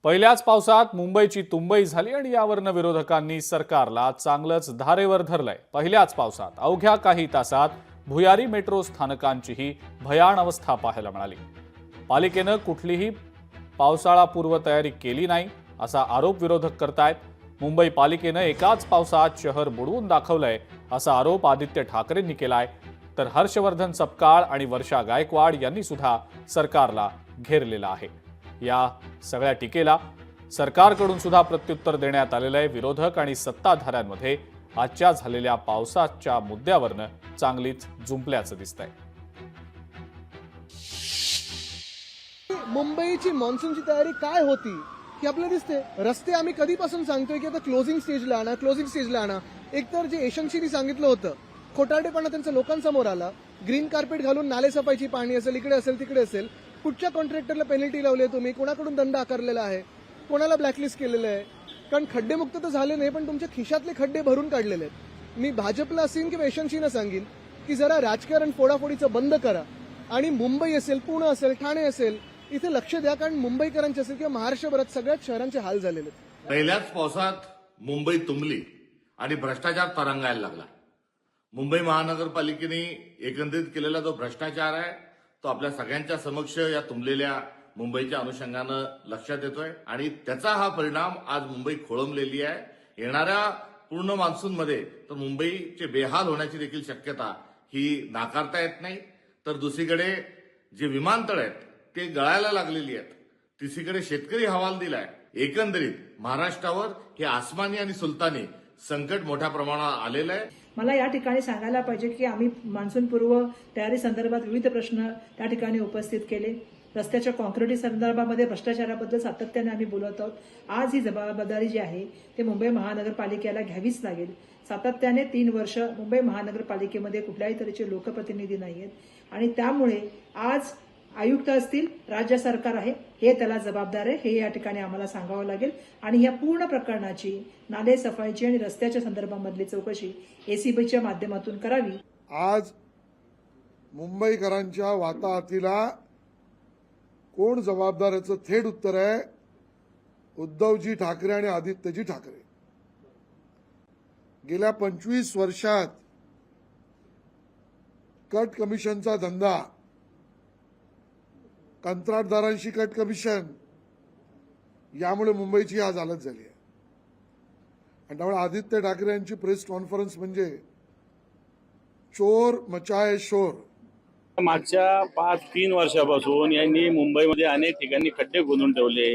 पहिल्याच पावसात मुंबईची तुंबई झाली आणि यावरनं विरोधकांनी सरकारला चांगलंच धारेवर धरलंय। पहिल्याच पावसात अवघ्या काही तासात भुयारी मेट्रो स्थानकांचीही भयाण अवस्था पाहायला मिळाली। पालिकेनं कुठलीही पावसाळा पूर्व तयारी केली नाही असा आरोप विरोधक करतायत। मुंबई पालिकेनं एकाच पावसात शहर बुडवून दाखवलंय असा आरोप आदित्य ठाकरेंनी केलाय, तर हर्षवर्धन सपकाळ आणि वर्षा गायकवाड यांनी सुद्धा सरकारला घेरलेलं आहे। या सगळ्या टीकेला सरकारकडून सुद्धा प्रत्युत्तर देण्यात आलेलं आहे। विरोधक आणि सत्ताधाऱ्यांमध्ये आजच्या झालेल्या पावसाच्या मुद्द्यावरनं चांगलीच जुंपल्याचं दिसतंय। मुंबईची मान्सूनची तयारी काय होती की आपल्याला दिसते। रस्ते आम्ही कधीपासून सांगतोय की आता क्लोजिंग स्टेजला आणा। एकतर जे एशंशीनी सांगितलं होतं खोटारडेपणा त्यांचा लोकांसमोर आला। ग्रीन कार्पेट घालून नाले सफाईची पाणी असेल, इकडे असेल तिकडे असेल, कुठच्या कॉन्ट्रॅक्टरला पेनल्टी लावली आहे तुम्ही, कोणाकडून दंड आकारलेला आहे, कोणाला ब्लॅकलिस्ट केलेलं आहे। कारण खड्डे मुक्त तर झाले नाही, पण तुमच्या खिशातले खड्डे भरून काढलेले आहेत। मी भाजपला असेल किंवा एशंशीना सांगेन की जरा राजकारण फोडाफोडीचं बंद करा आणि मुंबई असेल, पुणे असेल, ठाणे असेल, इथे लक्ष द्या। कारण मुंबईकरांचे असेल किंवा महाराष्ट्रभरात सगळ्याच शहरांचे हाल झालेले आहेत। पहिल्याच पावसात मुंबई तुंबली आणि भ्रष्टाचार तरंगायला लागला। मुंबई महानगरपालिकेने एकंदरीत केलेला जो भ्रष्टाचार आहे तो आपल्या सगळ्यांच्या समक्ष या तुंबलेल्या मुंबईच्या अनुषंगानं लक्षात येतोय आणि त्याचा हा परिणाम आज मुंबई खोळंबलेली आहे। येणाऱ्या पूर्ण मान्सूनमध्ये तर मुंबईचे बेहाल होण्याची देखील शक्यता ही नाकारता येत नाही। तर दुसरीकडे जे विमानतळ आहेत ते गळायला लागलेली आहेत, तिसरीकडे शेतकरी हवाल दिलाय। एकंदरीत महाराष्ट्रावर हे आसमानी आणि सुलतानी संकट मोठ्या प्रमाणात आलेलं आहे। मला या ठिकाणी सांगायला पाहिजे की आम्ही मान्सून पूर्व तयारी संदर्भात विविध प्रश्न त्या ठिकाणी उपस्थित केले। रस्त्याच्या कॉन्क्रिटी संदर्भामध्ये भ्रष्टाचाराबद्दल सातत्याने आम्ही बोलत आहोत। आज ही जबाबदारी जी आहे ते मुंबई महानगरपालिकेला घ्यावीच लागेल। सातत्याने 3 वर्ष मुंबई महानगरपालिकेमध्ये कुठल्याही तऱ्हेचे लोकप्रतिनिधी नाहीयेत आणि त्यामुळे आज आयुक्त असतील, राज्य सरकार आहे, हे त्याला जबाबदार आहे, हे या ठिकाणी आम्हाला सांगावं लागेल। आणि या पूर्ण प्रकरणाची नाले सफाईची आणि रस्त्याच्या संदर्भामधली चौकशी एसीबीच्या माध्यमातून करावी। आज मुंबईकरांच्या वाताहतीला कोण जबाबदार याचं थेट उत्तर आहे उद्धवजी ठाकरे आणि आदित्यजी ठाकरे। गेल्या 25 वर्षात कट कमिशनचा धंदा, कंत्राटदारांशी कट कमिशन, यामुळे मुंबईची आज हालत झाली आहे। आणि त्यामुळे आदित्य ठाकरे यांची प्रेस कॉन्फरन्स म्हणजे चोर मचाये शोर। मागच्या 5-3 वर्षापासून यांनी मुंबईमध्ये अनेक ठिकाणी खड्डे खोदून ठेवले,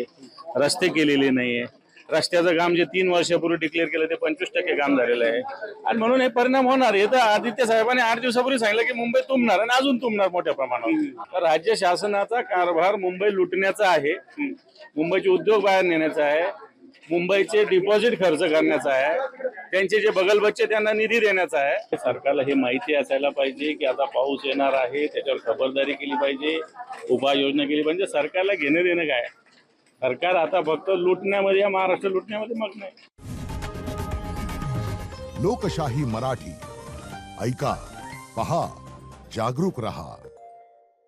रस्ते केलेले नाहीये। रस्त्याचं काम जे 3 वर्षापूर्वी डिक्लेअर केलं ते 25% काम झालेलं आहे आणि म्हणून हे परिणाम होणार। हे तर आदित्य साहेबांनी 8 दिवसापूर्वी सांगितलं की मुंबई तुंबणार आणि अजून तुंबणार मोठ्या प्रमाणावर। तर राज्य शासनाचा कारभार मुंबई लुटण्याचा आहे, मुंबईचे उद्योग बाहेर नेण्याचा आहे, मुंबईचे डिपॉझिट खर्च करण्याचा आहे, त्यांचे जे बगलबच्चे त्यांना निधी देण्याचा आहे। सरकारला हे माहिती असायला पाहिजे की आता पाऊस येणार आहे, त्याच्यावर खबरदारी केली पाहिजे, उपाययोजना केली पाहिजे। सरकारला घेणं देणं काय? सरकार आता फक्त लुटण्यामध्ये, या महाराष्ट्र लुटण्यामध्ये मग्न आहे। लोकशाही मराठी ऐका, पहा, जागरूक रहा।